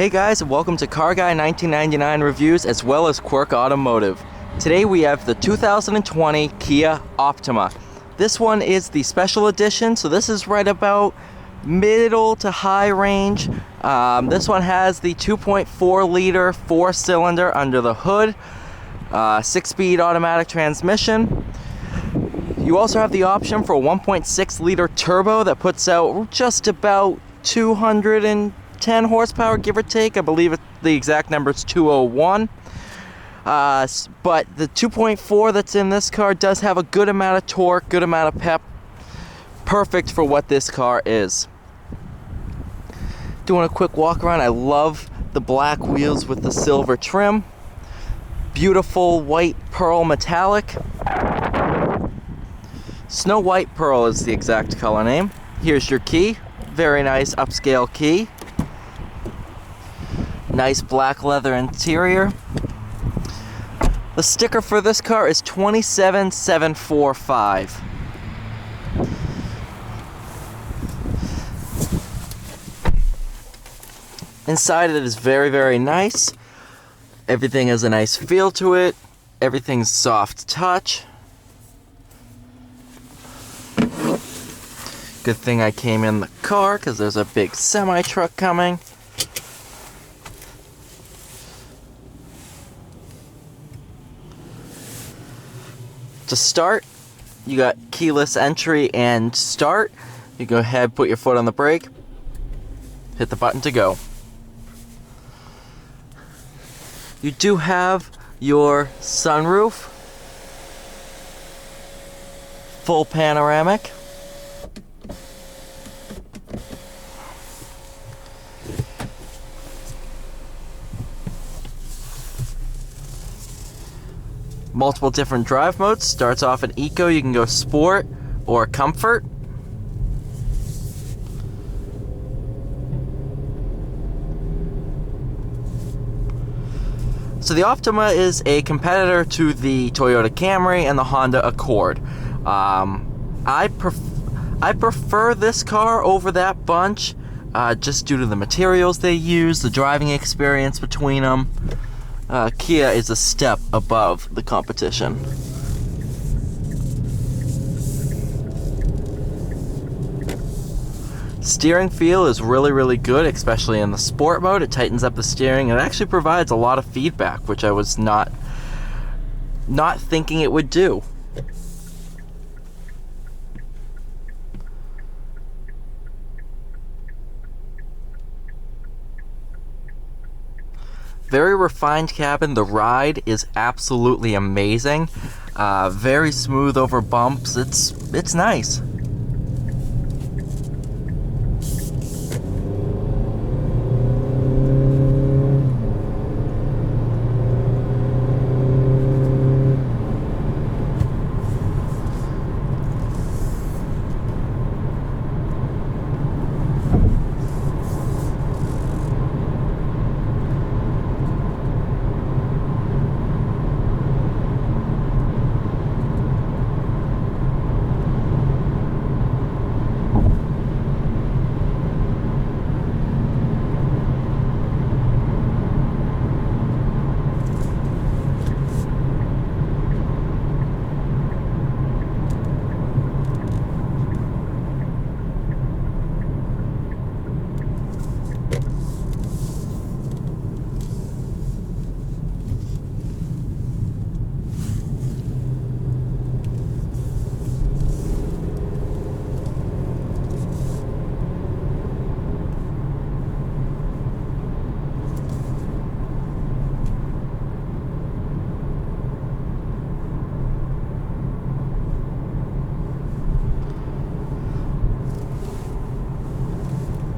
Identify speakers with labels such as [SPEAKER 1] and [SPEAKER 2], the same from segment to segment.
[SPEAKER 1] Hey guys, and welcome to Car Guy 1999 Reviews as well as Quirk Automotive. Today we have the 2020 Kia Optima. This one is the special edition, so this is right about middle to high range. This one has the 2.4 liter 4-cylinder under the hood, 6-speed automatic transmission. You also have the option for a 1.6 liter turbo that puts out just about 210 horsepower, give or take. I believe the exact number is 201. But the 2.4 that's in this car does have a good amount of torque, good amount of pep. Perfect for what this car is. Doing a quick walk around, I love the black wheels with the silver trim. Beautiful white pearl metallic. Snow White Pearl is the exact color name. Here's your key. Very nice upscale key. Nice black leather interior. The sticker for this car is 27745. Inside it is very, very nice. Everything has a nice feel to it. Everything's soft touch. Good thing I came in the car because there's a big semi-truck coming. To start, you got keyless entry and start. You go ahead, put your foot on the brake, hit the button to go. You do have your sunroof, full panoramic. Multiple different drive modes. Starts off in Eco, you can go Sport or Comfort. So the Optima is a competitor to the Toyota Camry and the Honda Accord. I prefer this car over that bunch, just due to the materials they use, the driving experience between them. Kia is a step above the competition. Steering feel is really, really good, especially in the sport mode. It tightens up the steering and it actually provides a lot of feedback, which I was not thinking it would do. Very refined cabin. The ride is absolutely amazing. Very smooth over bumps. It's nice.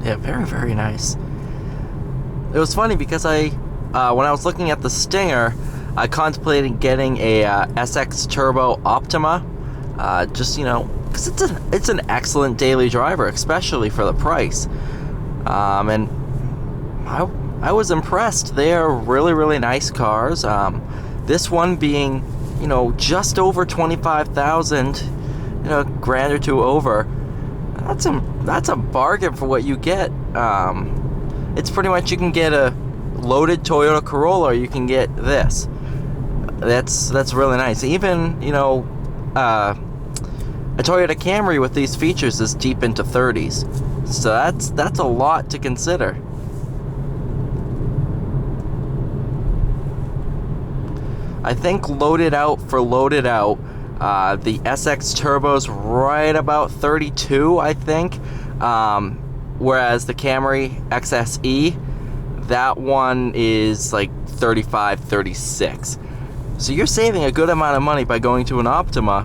[SPEAKER 1] Yeah, very, very nice. It was funny because when I was looking at the Stinger, I contemplated getting a SX Turbo Optima, just, you know, because it's an excellent daily driver, especially for the price. And I was impressed. They are really, really nice cars. This one being, you know, just over 25,000, you know, grand or two over. That's a bargain for what you get. it's pretty much you can get a loaded Toyota Corolla or you can get this. That's really nice. Even, you know, a Toyota Camry with these features is deep into 30s. So that's a lot to consider. I think loaded out, the SX Turbo's right about 32, I think. Whereas the Camry XSE, that one is like 35, 36. So you're saving a good amount of money by going to an Optima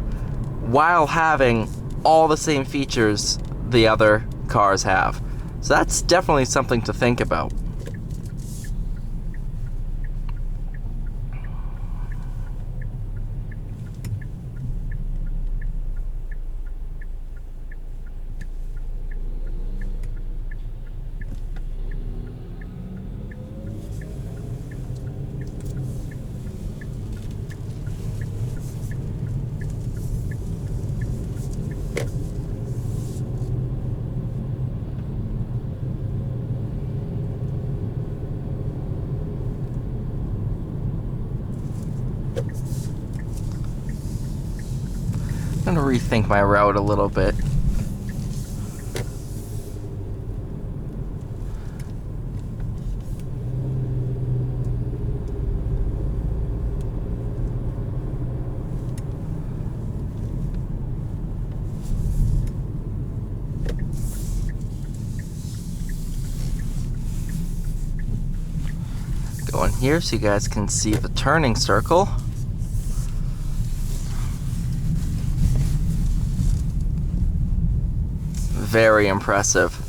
[SPEAKER 1] while having all the same features the other cars have. So that's definitely something to think about. I'm gonna rethink my route a little bit. Go in here so you guys can see the turning circle. Very impressive.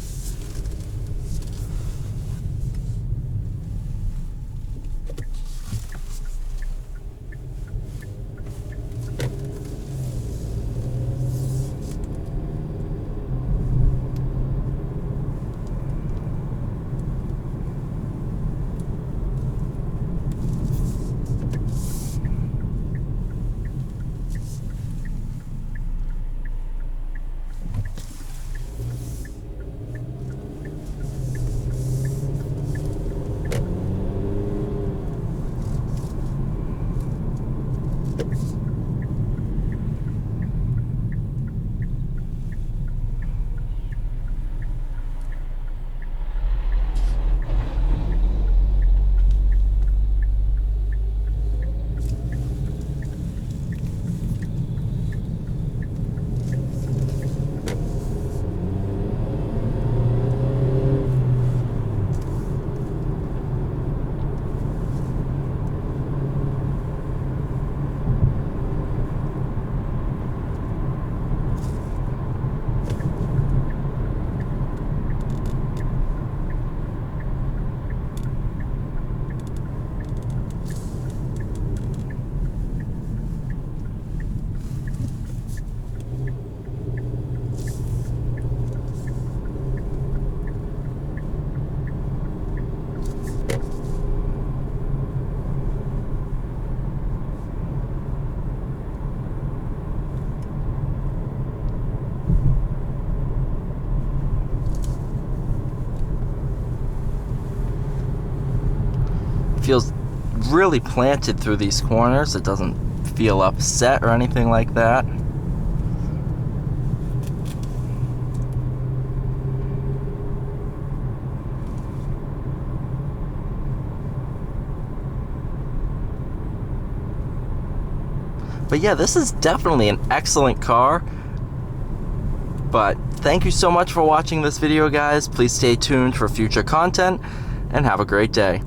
[SPEAKER 1] Feels really planted through these corners. It doesn't feel upset or anything like that. But yeah, this is definitely an excellent car. But thank you so much for watching this video, guys. Please stay tuned for future content and have a great day.